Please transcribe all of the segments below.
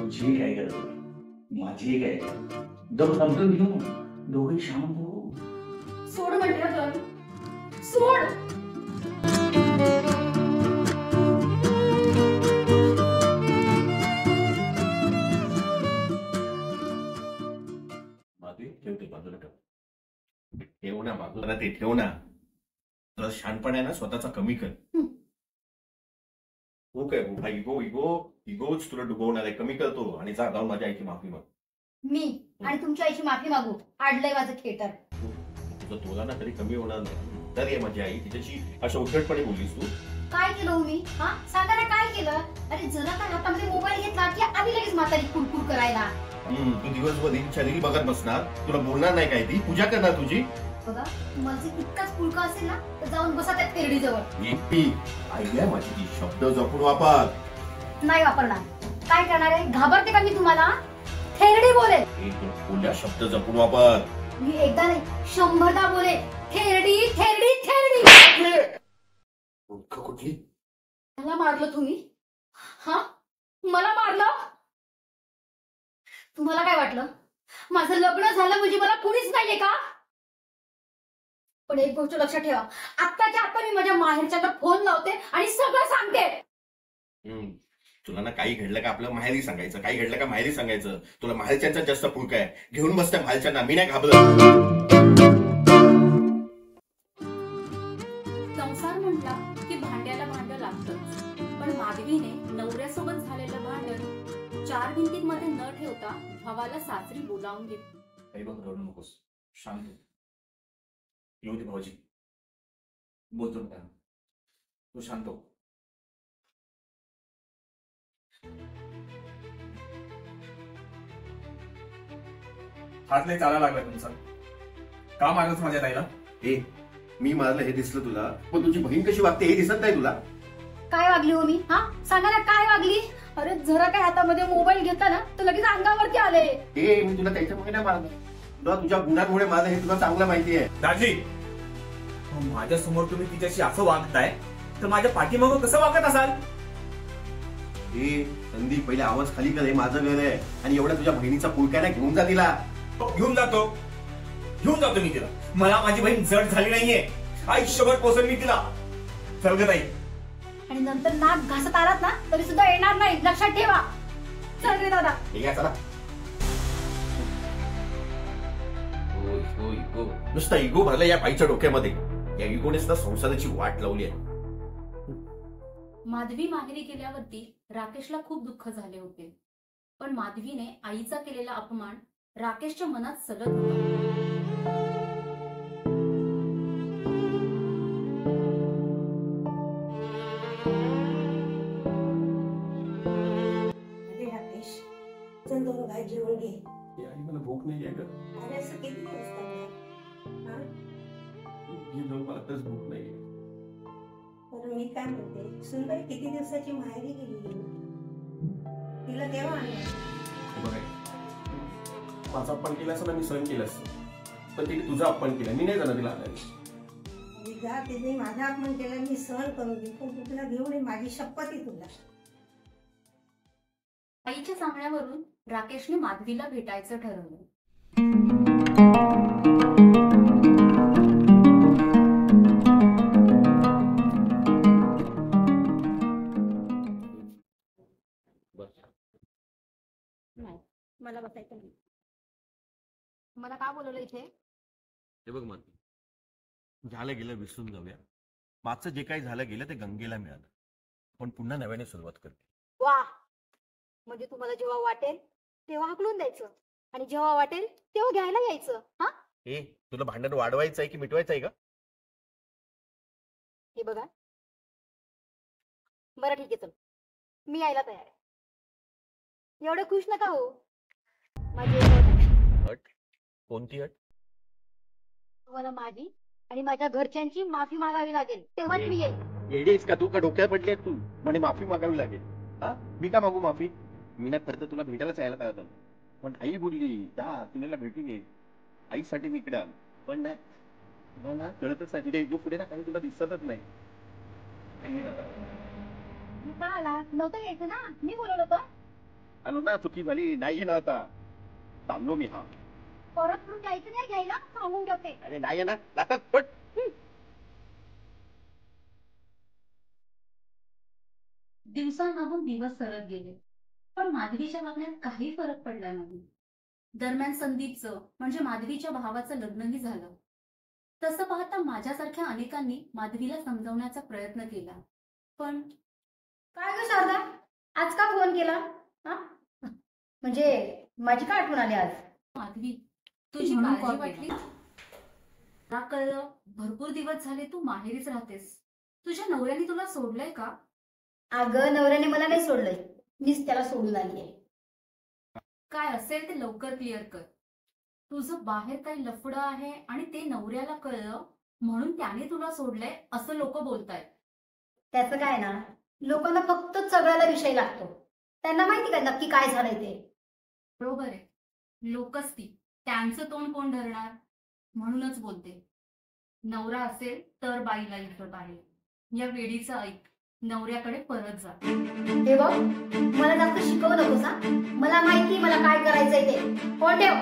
तुझी काय गरज माझी काय जब समजून घेऊ दोघे शांत हो. सोड म्हटलं तर सोड. माधवी ठेवते बाजूला ठेव ना बाजूला ते ठेव ना. तुला शहाणपण आहे ना स्वतःचा कमी कर. हो काय हा इगो इगो इगोच तुला डुबवणार आहे. कमी करतो आणि जा जाऊन माझ्या आईची माफी माग. मी आणि तुमच्या आईची माफी मागू? आडलंय माझं थिएटर. तुझं तोला ना कधी कमी होणार नाही. तर ये माझी आई तिच्याशी अशा उद्धटपणे बोललीस तू. काय केलं हो मी? हा सांगा ना काय केलं? अरे जरा काय हातामध्ये मोबाईल घेतला की आधी लगेच म्हातारी कुरकुर करायला. तू दिवसभर शरीर बघत बसणार. तुला बोलणार नाही काय? ती पूजा करणार तुझी. बघा तुम्हाला जर इतकाच पुळका असेल ना तर जाऊन बसा त्या तेरडी जवळ. आई आहे माझी ती. शब्द जपून वापर. नाही वापरणार. काय करणार आहे? घाबरते का मी तुम्हाला? थेरडी बोले. बोलल्या शब्द जपून वापर. मी एकदा नाही 100दा बोले. थेरडी थेरडी थेरडी. कुठली? मला मारलं तुम्ही? हा मला मारलं? तुम्हाला काय वाटलं माझं लग्न झालं म्हणजे मला कुणीच नाहीये का? पण एक गोष्ट लक्षात ठेवा, आत्ताच्या आता मी माझ्या माहेरच्यांना फोन लावते आणि सगळं सांगते. तुला ना काही घडलं का आपलं माहेरी सांगायचं. काही घडलं का माहेरी सांगायचं. तुला माहेरच्यांचा जास्त फुलका आहे. घेऊन बसत्या माहेरच्यांना. मी नाही घाबरत. संसार म्हटला की भांड्याला भांड लागतंच. पण माधवीने नवऱ्यासोबत झालेलं भांडण 4 भिंतींमध्ये न ठेवता भावाला सासरी बोलावून घेतलं. काही बघ रडू नकोस. शांत येऊ दे भाऊजी. बोलतो ना तू शांत हो. हात नाही चालायला लागला तुमचा. का मारलंच माझ्या ताईला? मी मारलं हे दिसलं तुला. पण तुझी बहीण कशी वागते हे दिसत नाही तुला? काय वागली हो मी? हा सांगा ना काय वागली? अरे जरा काय हातामध्ये मोबाईल घेतला ना तर लगेच अंगावरती आले. मी तुला त्याच्यामुळे नाही मारलं. तुला तुझ्या गुणांमुळे मारलं हे तुला चांगलं माहिती आहे. दाजी माझ्या समोर तुम्ही तिच्याशी असं वागताय तर माझ्या पाठीमागं कसं वागत असाल? संदीप पहिले आवाज खाली कर. हे माझं घर आहे. आणि एवढ्या तुझ्या बहिणीचा पुळक्याला घेऊन जा तिला. घेऊन जातो मी तिला. मला माझी बहीण जड झाली नाहीये. आयुष्यभर पोसण मी तिला. चल नाही. आणि नंतर नाक घासत आलात ना तरी सुद्धा येणार नाही. लक्षात ठेवा. चल रे दादा. चला. नुसता इगो भरला या बाईच्या डोक्यामध्ये. या इगोनेच ना संसाराची वाट लावली आहे. माधवी माहेरी गेल्यावरती राकेशला खूप दुःख झाले होते. पण माधवीने आईचा केलेला अपमान राकेशच्या मनात सलत होता. राकेश चल दोन भाई जेवण घे. आई मला भूक नाही आहे ग. अरे असं किती दिवस करणार? मला आताच भूक नाही. तर मी काय म्हणते, सुनबाई किती दिवसाची माहेरी गेली, तिला तेव्हा आणलं. माझा अपमान केला असं ना मी सहन केलं असतं. पण तिने तुझा अपमान केला. मी नाही जाणार तिला आणायला. तिने माझा अपमान केला मी सहन करून दे. पण तू तुला घेऊन ये. माझी शपथ आहे तुला. आईच्या सांगण्यावरून राकेशने माधवीला भेटायचं ठरवलं. मला बसायचं नाही. मला का बोलवलं इथे? हे बघ मान, झालं गेलं विसरून जाऊया. मागचं जे काही झालं गेलं ते गंगेला मिळालं. पण पुन्हा नव्याने सुरुवात करते. वा, म्हणजे तुम्हाला जेव्हा वाटेल तेव्हा हाकलून द्यायचं आणि जेव्हा वाटेल तेव्हा घ्यायला यायचं. हा तुला भांडण वाढवायचं आहे की मिटवायचं आहे का? हे बघा, बरं ठीक आहे, चल मी यायला तयार आहे. एवढं खुश नका हो. माझी अट. कोणती अट? तुम्हाला माझी आणि माझ्या घरच्यांची माफी मागावी लागेल, तेव्हाच मी येईल. येडीस का तू? का डोक्यात पडली तू? म्हणे माफी मागावी लागेल. मी का मागू माफी? मी नाही खरं तर तुला भेटायलाच यायला तयार झालो. पण आई बोलली जा तुला भेटून ये. आईसाठी मी इकडे आलो. पण नाही ना, कळतच नाही. तिथे जो पुढे ना काही तुला दिसतच नाही. नव्हतं यायचं ना, मी बोलवलं होतं. झालं ना, चुकी झाली, नाही ना आता. थांबलो मी. हा परत म्हणून जायचं नाही, घ्यायला सांगून ठेवते. अरे नाही ना, जातात पट. दिवसांमागून दिवस सरत गेले, पण माधवीच्या वागण्यात काही फरक पडला नाही. दरम्यान संदीपचं म्हणजे माधवीच्या भावाचं लग्नही झालं. तसं पाहता माझ्यासारख्या अनेकांनी माधवीला समजावण्याचा प्रयत्न केला, पण काय ग शारदा, आज का फोन केला? हा म्हणजे माझी काय आठवण आली आज? माधवी, तुझी म्हणून काळजी call वाटली. केला. मला कळलं भरपूर दिवस झाले तू माहेरीच राहतेस. तुझ्या नवऱ्याने तुला सोडलंय का? अगं, नवऱ्याने मला नाही सोडलंय, मीच त्याला सोडून आली आहे. काय असेल ते लवकर क्लिअर कर. तुझं बाहेर काही लफडं आहे आणि ते नवऱ्याला कळलं म्हणून त्याने तुला सोडलंय असं लोक बोलतायत. त्याचं काय ना, लोकांना फक्त सगळ्याला विषय लागतो. त्यांना माहिती का नक्की काय झालंय ते? बरोबर आहे, लोकच ती, त्यांचं तोंड कोण धरणार? म्हणूनच बोलते, नवरा असेल तर बाईला इज्जत आहे. या वेडीचं ऐक, नवऱ्याकडे परत जा. हे बघ, मला जास्त शिकवू नकोस हा. मला माहिती मला काय करायचंय ते. फोन ठेव.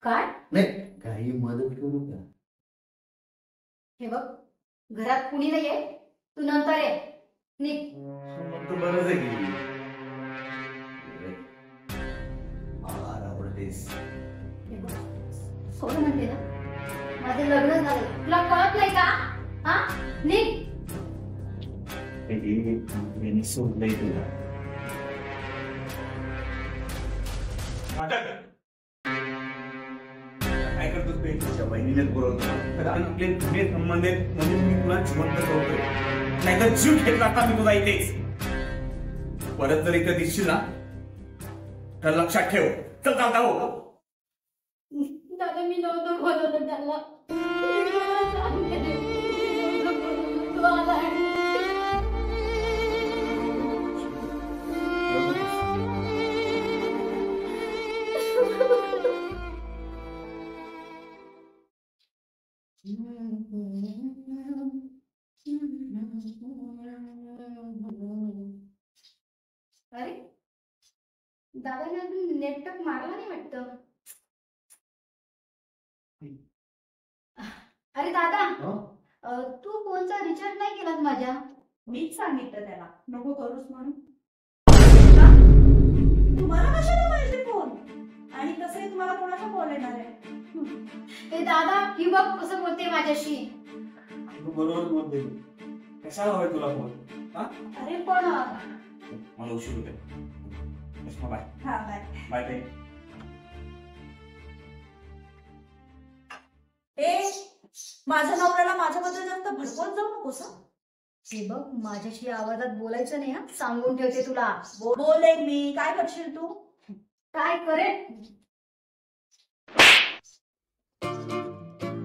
काय? नाही काही मदत करू का? हे बघ, घरात कुणी नाहीये, तू नंतर ये. निघ. मग तर बरंच आहे की. आवडतेस. हे बघ, सोड म्हणते ना, माझं लग्न झालं, तुला कळत नाही का? हा, निघ. सोडलंय तुला. काय करतोस ते? तुझ्या बहिणीनेच बोलवतो तर आपले जुने संबंध आहेत म्हणून मी तुला जिवंत करतोय, नाहीतर जीव घेतला असता मी तुला इथेच. परत जर इथे दिसशील ना तर लक्षात ठेव. चल जाता हो. दादा, मी नव्हतं बोलवलं त्याला. तू आलाय. अरे, दादाने अजून नेटवर्क मारला नाही वाटतं. अरे दादा, तू फोनचा रिचार्ज नाही केलास माझ्या. मीच सांगितलं त्याला नको करूस म्हणून. तुम्हाला कशाला पाहिजे फोन? आणि तसंही तुम्हाला कोणाचा कॉल येणार आहे? हे दादा, ही बघ कसं बोलते माझ्याशी. तू बरोबर बोलते. कशाला हवंय तुला फोन? अरे पण मला उशीर होते. बाय हा बाय. Bye bye. ए, माझ्या नवऱ्याला माझ्याबद्दल जास्त भडकवत जाऊ नकोस हं? हे बघ, माझ्याशी आवाजात बोलायचं नाही हा, सांगून ठेवते तुला. बोले मी. काय करशील तू? काय करेल?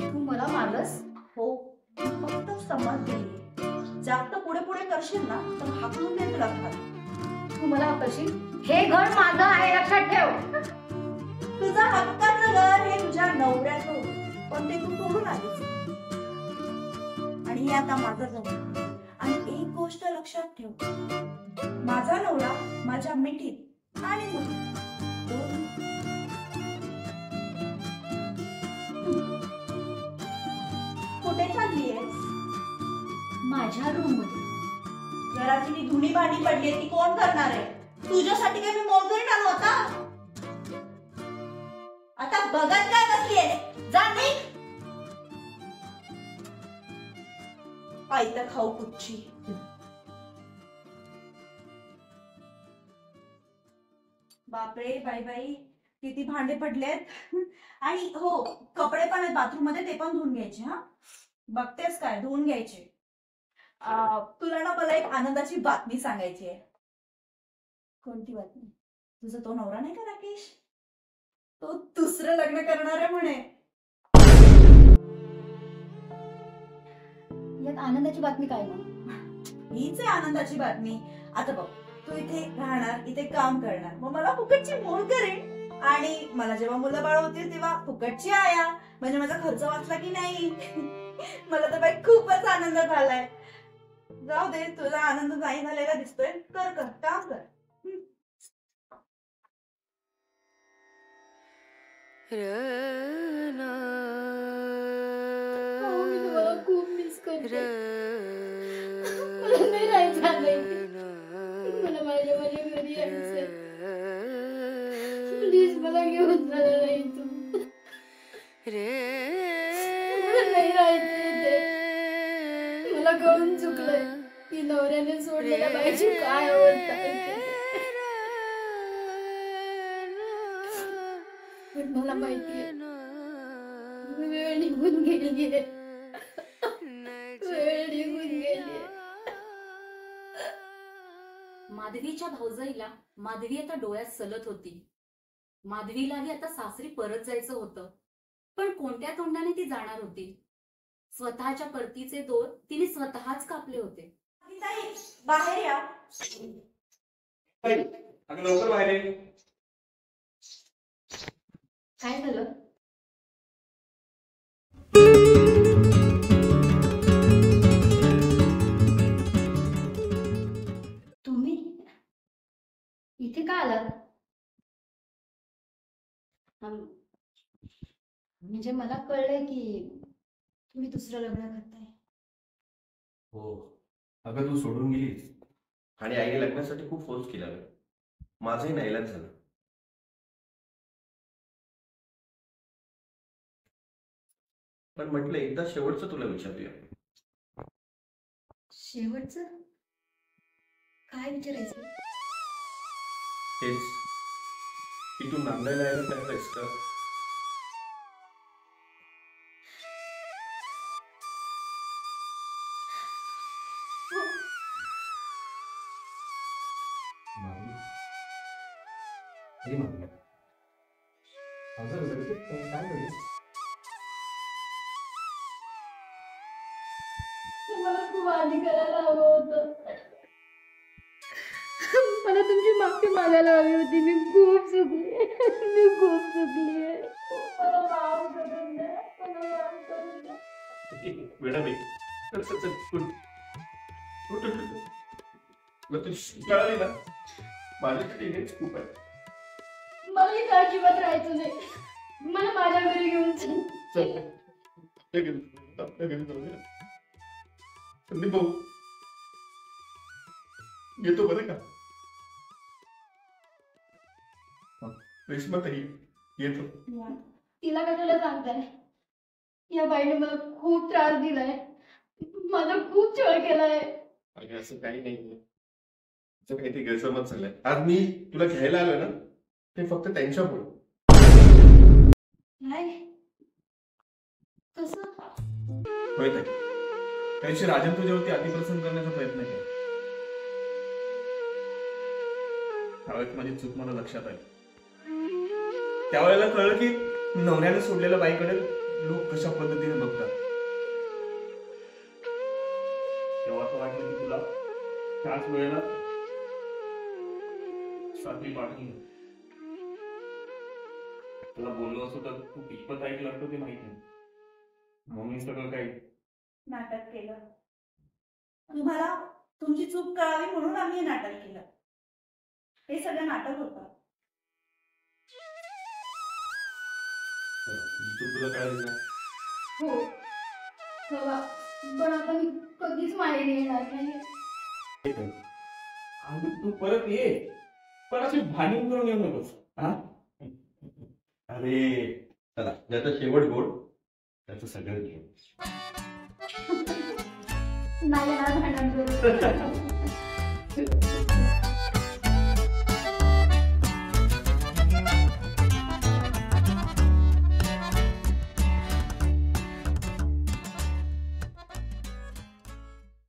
तू मला मारलंस? हो, फक्त समज दिली. जास्त पुढे पुढे करशील ना तर हाकलून देईल तुला खाली. तू मला करशील? हे घर माझं आहे, लक्षात ठेव. तुझं हक्काचं घर हे तुझ्या नवऱ्याचं, पण ते तू सोडून आलीस. आणि हे आता माझं घर. आणि एक गोष्ट लक्षात ठेव, माझा नवरा माझ्या मिठीत आणि मुठीत. कुठे चाललीयस? माझ्या रूम मध्ये. घराची मी धुणी भांडी पडली ती कोण करणार आहे? तुझ्यासाठी काय मी मोलकरीत आलो होता? आता बघत काय बसलीये? जा निघ. आईला खाऊ कुठची. बापरे, बाई बाई, किती भांडे पडलेत. आणि हो, कपडे पण आहेत बाथरूम मध्ये, ते पण धुवून घ्यायचे. हा, बघतेस काय, धुवून घ्यायचे. तुला ना मला एक आनंदाची बातमी सांगायची आहे. कोणती बातमी? तुझा तो नवरा नाही का राकेश, तो दुसरं लग्न करणार आहे म्हणे. यात आनंदाची बातमी काय मग? हीच आहे आनंदाची बातमी. आता बघ, तू इथे राहणार, इथे काम करणार, मग मला फुकटची मोल करेन. आणि मला जेव्हा मुलं बाळ होतील तेव्हा फुकटची आया, म्हणजे माझा खर्च वाचला की नाही. मला तर बाई खूपच आनंद झालाय. जाऊ दे, तुझा आनंद नाही झालेला दिसतोय. कर कर काम कर. मी तुम्हाला खूप मिस करते. मला नाही राहायचं नाही. मला माझ्या माझ्या घरी यायचंय. प्लीज मला घेऊन जा ना इथून. मला नाही राहायचं इथे. मला कळून चुकलंय की नवऱ्याने सोडलेल्या बाईची काय अवस्था आहे. पण मला माहितीये वेळ निघून गेली आहे. वेळ निघून गेली. माधवीच्या भाऊजाईला माधवी आता डोळ्यात सलत होती. माधवीलाही आता सासरी परत जायचं होतं, पण कोणत्या तोंडाने ती जाणार होती? स्वतःच्या परतीचे दोर तिने स्वतःच कापले होते. ताई, बाहेर या. अगं लवकर बाहेर ये. काय झालं? तुम्ही इथे का आलात? म्हणजे मला कळलंय की तुम्ही दुसरं लग्न करताय. हो, अगं तू सोडून गेलीस आणि आईने लग्नासाठी खूप फोर्स केला. माझंही नाईलाज झालं. पण म्हटलं एकदा शेवटचं तुला विचारूया. शेवटचं काय विचारायचं? हेच की तू नांदायला यायला तयार आहेस का? मला खूप आधी करायला हवं होतं. मला तुमची माफी मागायला हवी होती. मी खूप चुकली. मी खूप चुकली आहे. मला माफ करून द्या. मला माफ करून द्या. वेळा नाही. चल चल चल उठ. उठ उठ उठ. मग तू कळाली ना, माझ्यासाठी हेच खूप आहे. मला इथं अजिबात राहायचं नाही. मला माझ्या घरी घेऊन चल. चल आपल्या घरी जाऊया. संदीप भाऊ येतो बरं का? रेश्मा ताई येतो. तिला कशाला सांगताय? या बाईने मला खूप त्रास दिलाय. माझा खूप छळ केलाय. अगं असं काही नाही. असं काहीतरी गैरसमज झालाय. आज मी तुला घ्यायला आलोय ना, ते फक्त त्यांच्यामुळे. नाही कसं? होय ताई, त्यादिवशी राजन तुझ्यावरती अतिप्रसंग करण्याचा प्रयत्न केला. त्यावेळेस माझी चूक मला लक्षात आली. त्यावेळेला कळलं की नवऱ्याने सोडलेल्या बाईकडे लोक कशा पद्धतीने बघतात. तेव्हा असं वाटलं की तुला त्याच वेळेला साथी पाठवून तुला बोललो असं तर तू कितपत ऐकलं असतं ते माहित नाही. म्हणून सगळं काही नाटक केलं. तुम्हाला तुमची चूक कळावी म्हणून आम्ही हे नाटक केलं. हे सगळं नाटक होतं. तुला कळाली ना? हो बाबा, पण आता मी कधीच माहेरी येणार नाही. तू परत ये, पण अशी भांडण करून येऊ नकोस. हा अरे चला, ज्याचा शेवट गोड त्याचं सगळं घेऊ. नाही येणार भांडण करून.